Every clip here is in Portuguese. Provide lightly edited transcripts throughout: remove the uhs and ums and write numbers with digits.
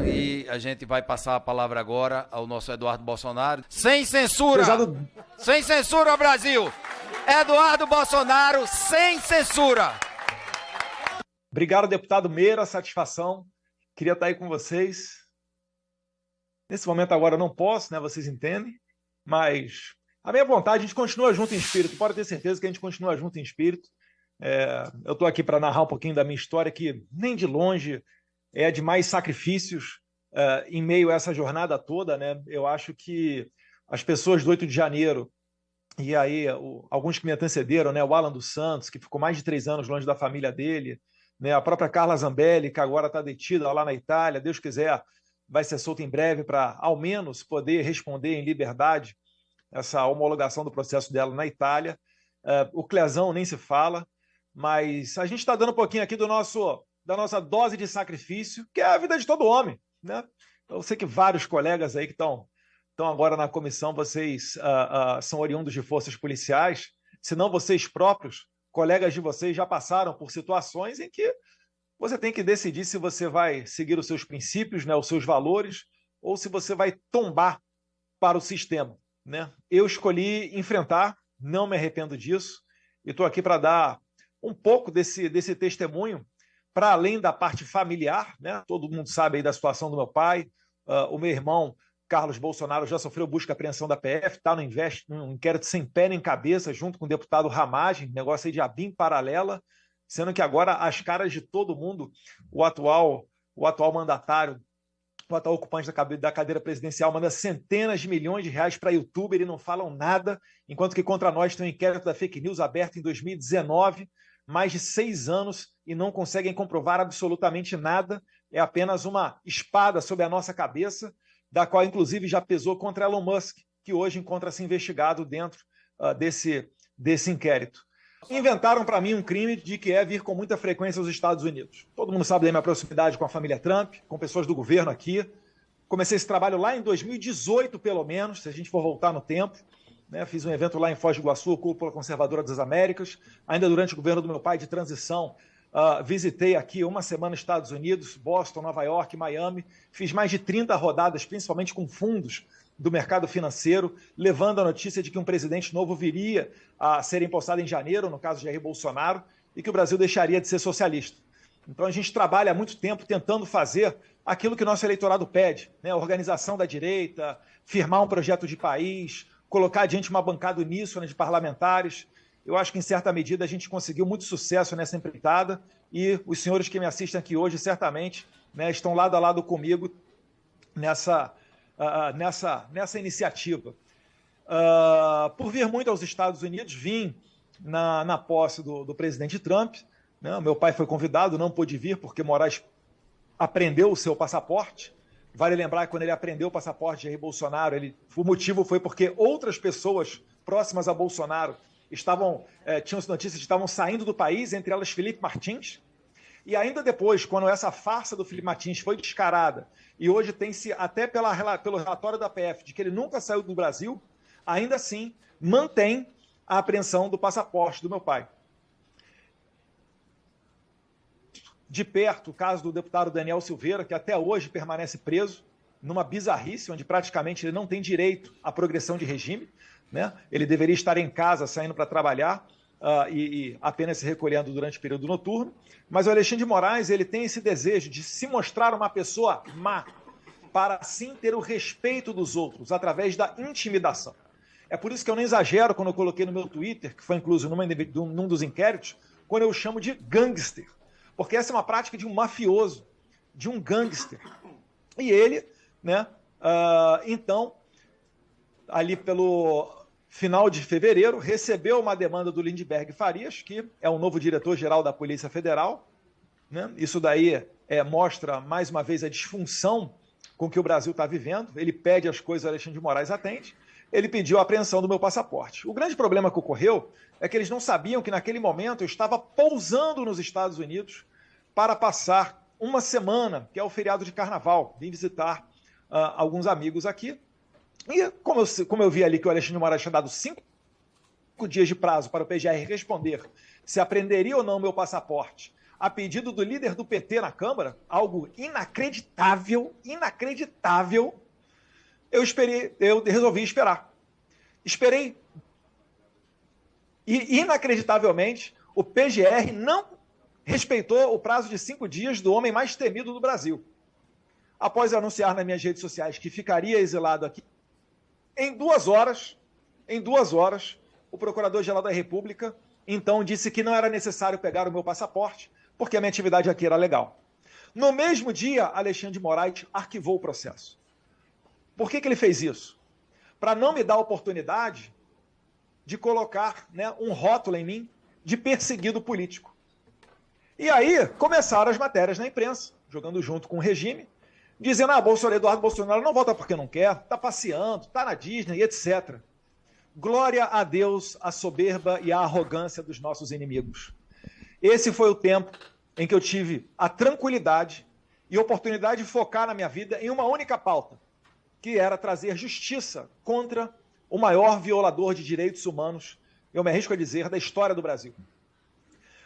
E a gente vai passar a palavra agora ao nosso Eduardo Bolsonaro. Sem censura! Sem censura, Brasil! Eduardo Bolsonaro, sem censura! Obrigado, deputado Meira, satisfação. Queria estar aí com vocês. Nesse momento agora eu não posso, né? Vocês entendem, mas a minha vontade, a gente continua junto em espírito, pode ter certeza que a gente continua junto em espírito. Eu estou aqui para narrar um pouquinho da minha história, que nem de longe é de mais sacrifícios em meio a essa jornada toda, né? Eu acho que as pessoas do 8 de janeiro, e aí alguns que me antecederam, né? O Alan dos Santos, que ficou mais de 3 anos longe da família dele, né? A própria Carla Zambelli, que agora está detida lá na Itália, Deus quiser, vai ser solta em breve para, ao menos, poder responder em liberdade essa homologação do processo dela na Itália. O Clezão nem se fala, mas a gente está dando um pouquinho aqui da nossa dose de sacrifício, que é a vida de todo homem, né? Eu sei que vários colegas aí que estão agora na comissão, vocês são oriundos de forças policiais, se não vocês próprios, colegas de vocês já passaram por situações em que você tem que decidir se você vai seguir os seus princípios, né, os seus valores, ou se você vai tombar para o sistema, né? Eu escolhi enfrentar, não me arrependo disso, e estou aqui para dar um pouco desse testemunho, para além da parte familiar, né? Todo mundo sabe aí da situação do meu pai, o meu irmão Carlos Bolsonaro já sofreu busca e apreensão da PF, está num inquérito sem pé nem cabeça, junto com o deputado Ramagem, negócio aí de ABIN paralela, sendo que agora as caras de todo mundo, o atual mandatário, o atual ocupante da cadeira presidencial manda centenas de milhões de reais para youtuber e não falam nada, enquanto que contra nós tem um inquérito da fake news aberto em 2019, mais de 6 anos, e não conseguem comprovar absolutamente nada, é apenas uma espada sobre a nossa cabeça, da qual inclusive já pesou contra Elon Musk, que hoje encontra-se investigado dentro desse inquérito. Inventaram para mim um crime de que é vir com muita frequência aos Estados Unidos. Todo mundo sabe da minha proximidade com a família Trump, com pessoas do governo aqui. Comecei esse trabalho lá em 2018, pelo menos, se a gente for voltar no tempo, né? Fiz um evento lá em Foz do Iguaçu, Cúpula Conservadora das Américas. Ainda durante o governo do meu pai de transição, visitei aqui uma semana nos Estados Unidos, Boston, Nova York, Miami. Fiz mais de 30 rodadas, principalmente com fundos do mercado financeiro, levando a notícia de que um presidente novo viria a ser empossado em janeiro, no caso de Jair Bolsonaro, e que o Brasil deixaria de ser socialista. Então a gente trabalha há muito tempo tentando fazer aquilo que o nosso eleitorado pede, né? A organização da direita, firmar um projeto de país, colocar adiante uma bancada uníssona de parlamentares. Eu acho que, em certa medida, a gente conseguiu muito sucesso nessa empreitada e os senhores que me assistem aqui hoje, certamente, né, estão lado a lado comigo nessa iniciativa. Por vir muito aos Estados Unidos, vim na posse do presidente Trump, né? Meu pai foi convidado, não pôde vir porque Moraes apreendeu o seu passaporte. Vale lembrar que quando ele apreendeu o passaporte de Jair Bolsonaro, o motivo foi porque outras pessoas próximas a Bolsonaro tinham notícias de que estavam saindo do país, entre elas Felipe Martins. E ainda depois, quando essa farsa do Felipe Martins foi descarada, e hoje tem-se até pelo relatório da PF de que ele nunca saiu do Brasil, ainda assim mantém a apreensão do passaporte do meu pai. De perto, o caso do deputado Daniel Silveira, que até hoje permanece preso, numa bizarrice, onde praticamente ele não tem direito à progressão de regime, né? Ele deveria estar em casa, saindo para trabalhar e apenas se recolhendo durante o período noturno. Mas o Alexandre de Moraes, ele tem esse desejo de se mostrar uma pessoa má, para assim ter o respeito dos outros, através da intimidação. É por isso que eu nem exagero quando eu coloquei no meu Twitter, que foi incluso num dos inquéritos, quando eu chamo de gangster. Porque essa é uma prática de um mafioso, de um gangster. E ele, né, então, ali pelo final de fevereiro, recebeu uma demanda do Lindbergh Farias, que é o novo diretor-geral da Polícia Federal, né? Isso daí mostra, mais uma vez, a disfunção com que o Brasil está vivendo. Ele pede as coisas, o Alexandre de Moraes atende. Ele pediu a apreensão do meu passaporte. O grande problema que ocorreu é que eles não sabiam que naquele momento eu estava pousando nos Estados Unidos para passar uma semana, que é o feriado de carnaval. Vim visitar alguns amigos aqui. E como eu vi ali que o Alexandre de Moraes tinha dado 5 dias de prazo para o PGR responder se apreenderia ou não o meu passaporte a pedido do líder do PT na Câmara, algo inacreditável, eu resolvi esperar. Esperei. E, inacreditavelmente, o PGR não respeitou o prazo de 5 dias do homem mais temido do Brasil. Após anunciar nas minhas redes sociais que ficaria exilado aqui, em 2 horas, o Procurador-Geral da República, então, disse que não era necessário pegar o meu passaporte, porque a minha atividade aqui era legal. No mesmo dia, Alexandre de Moraes arquivou o processo. Por que ele fez isso? Para não me dar a oportunidade de colocar, né, um rótulo em mim de perseguido político. E aí começaram as matérias na imprensa, jogando junto com o regime, dizendo, Eduardo Bolsonaro não volta porque não quer, está passeando, está na Disney, etc. Glória a Deus, a soberba e a arrogância dos nossos inimigos. Esse foi o tempo em que eu tive a tranquilidade e oportunidade de focar na minha vida em uma única pauta, que era trazer justiça contra o maior violador de direitos humanos, eu me arrisco a dizer, da história do Brasil.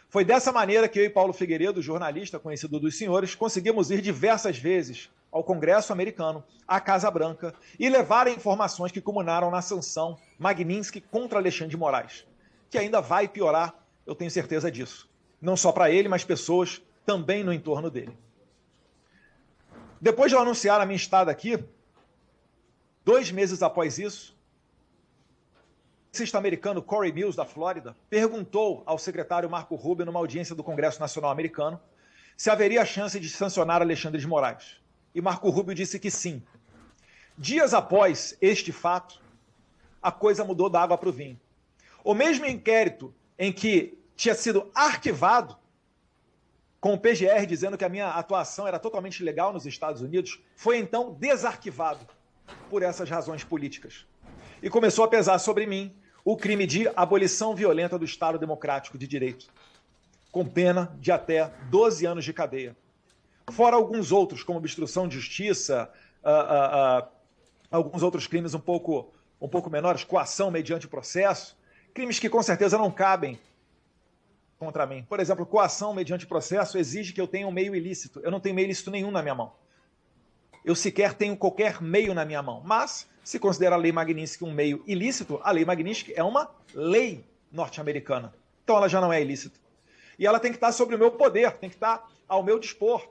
Foi dessa maneira que eu e Paulo Figueiredo, jornalista conhecido dos senhores, conseguimos ir diversas vezes ao Congresso americano, à Casa Branca, e levar informações que culminaram na sanção Magnitsky contra Alexandre de Moraes, que ainda vai piorar, eu tenho certeza disso. Não só para ele, mas pessoas também no entorno dele. Depois de eu anunciar a minha estada aqui, 2 meses após isso, o cientista americano Corey Mills, da Flórida, perguntou ao secretário Marco Rubio, numa audiência do Congresso Nacional Americano, se haveria chance de sancionar Alexandre de Moraes. E Marco Rubio disse que sim. Dias após este fato, a coisa mudou da água para o vinho. O mesmo inquérito em que tinha sido arquivado, com o PGR dizendo que a minha atuação era totalmente legal nos Estados Unidos, foi então desarquivado por essas razões políticas. E começou a pesar sobre mim o crime de abolição violenta do Estado Democrático de Direito, com pena de até 12 anos de cadeia. Fora alguns outros, como obstrução de justiça, alguns outros crimes um pouco menores, coação mediante processo, crimes que com certeza não cabem contra mim. Por exemplo, coação mediante processo exige que eu tenha um meio ilícito. Eu não tenho meio ilícito nenhum na minha mão. Eu sequer tenho qualquer meio na minha mão. Mas, se considera a lei Magnitsky um meio ilícito, a lei Magnitsky é uma lei norte-americana. Então ela já não é ilícita. E ela tem que estar sobre o meu poder, tem que estar ao meu dispor.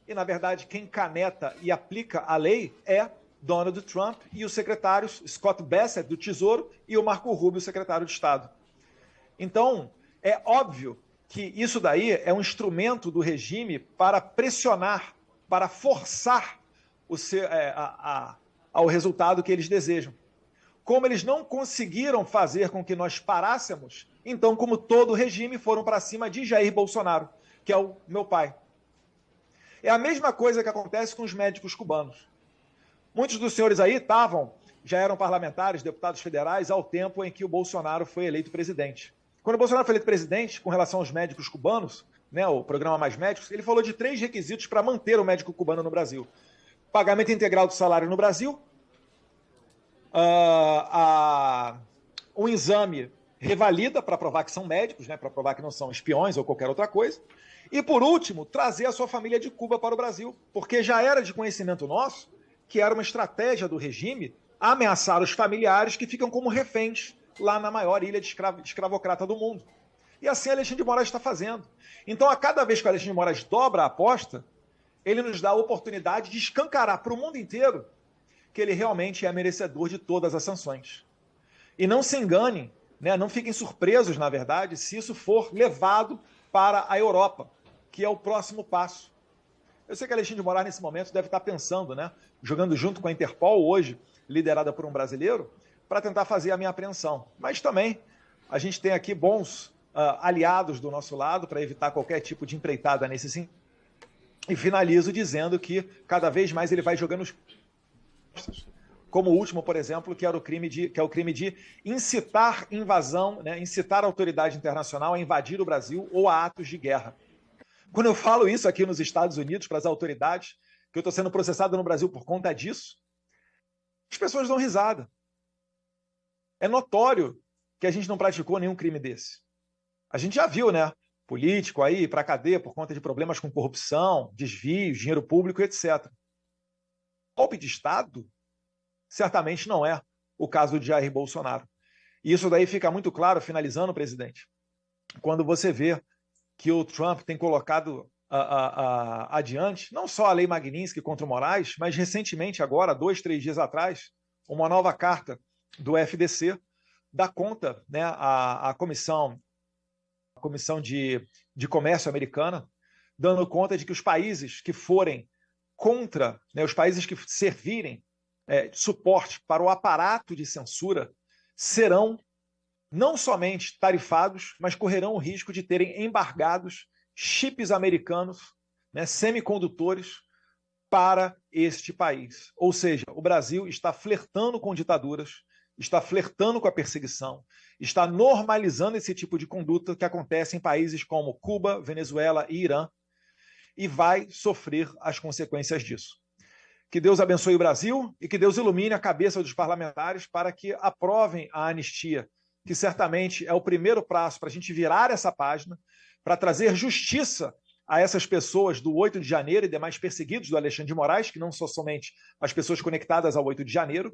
E, na verdade, quem caneta e aplica a lei é Donald Trump e os secretários Scott Bessent, do Tesouro, e o Marco Rubio, secretário de Estado. Então, é óbvio que isso daí é um instrumento do regime para pressionar, para forçar ao resultado que eles desejam. Como eles não conseguiram fazer com que nós parássemos, então, como todo o regime, foram para cima de Jair Bolsonaro, que é o meu pai. É a mesma coisa que acontece com os médicos cubanos. Muitos dos senhores aí já eram parlamentares, deputados federais, ao tempo em que o Bolsonaro foi eleito presidente. Quando o Bolsonaro foi eleito presidente, com relação aos médicos cubanos, né, o programa Mais Médicos, ele falou de 3 requisitos para manter o médico cubano no Brasil. Pagamento integral do salário no Brasil, um exame revalida para provar que são médicos, né, para provar que não são espiões ou qualquer outra coisa, e, por último, trazer a sua família de Cuba para o Brasil, porque já era de conhecimento nosso que era uma estratégia do regime ameaçar os familiares que ficam como reféns lá na maior ilha de escravocrata do mundo. E assim Alexandre de Moraes está fazendo. Então, a cada vez que o Alexandre de Moraes dobra a aposta, ele nos dá a oportunidade de escancarar para o mundo inteiro que ele realmente é merecedor de todas as sanções. E não se enganem, né? Não fiquem surpresos, na verdade, se isso for levado para a Europa, que é o próximo passo. Eu sei que Alexandre de Moraes, nesse momento, deve estar pensando, né, jogando junto com a Interpol, hoje liderada por um brasileiro, para tentar fazer a minha apreensão. Mas também a gente tem aqui bons aliados do nosso lado para evitar qualquer tipo de empreitada nesse sentido. E finalizo dizendo que cada vez mais ele vai jogando os... Como o último, por exemplo, que é o crime de incitar invasão, né, incitar a autoridade internacional a invadir o Brasil ou a atos de guerra. Quando eu falo isso aqui nos Estados Unidos para as autoridades, que eu estou sendo processado no Brasil por conta disso, as pessoas dão risada. É notório que a gente não praticou nenhum crime desse. A gente já viu, né? político aí para a cadeia por conta de problemas com corrupção, desvios, dinheiro público, etc. Golpe de Estado certamente não é o caso de Jair Bolsonaro. E isso daí fica muito claro, finalizando, presidente, quando você vê que o Trump tem colocado adiante, não só a lei Magnitsky contra o Moraes, mas recentemente agora, 2, 3 dias atrás, uma nova carta do FDC dá conta, né, a Comissão de Comércio americana, dando conta de que os países que forem contra, né, os países que servirem suporte para o aparato de censura serão não somente tarifados, mas correrão o risco de terem embargados chips americanos, né, semicondutores, para este país. Ou seja, o Brasil está flertando com ditaduras, está flertando com a perseguição, está normalizando esse tipo de conduta que acontece em países como Cuba, Venezuela e Irã, e vai sofrer as consequências disso. Que Deus abençoe o Brasil e que Deus ilumine a cabeça dos parlamentares para que aprovem a anistia, que certamente é o primeiro passo para a gente virar essa página, para trazer justiça a essas pessoas do 8 de janeiro e demais perseguidos do Alexandre de Moraes, que não são somente as pessoas conectadas ao 8 de janeiro,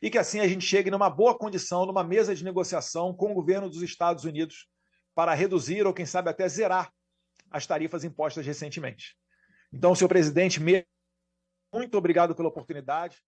e que assim a gente chegue numa boa condição, numa mesa de negociação com o governo dos Estados Unidos para reduzir ou, quem sabe, até zerar as tarifas impostas recentemente. Então, senhor presidente, muito obrigado pela oportunidade.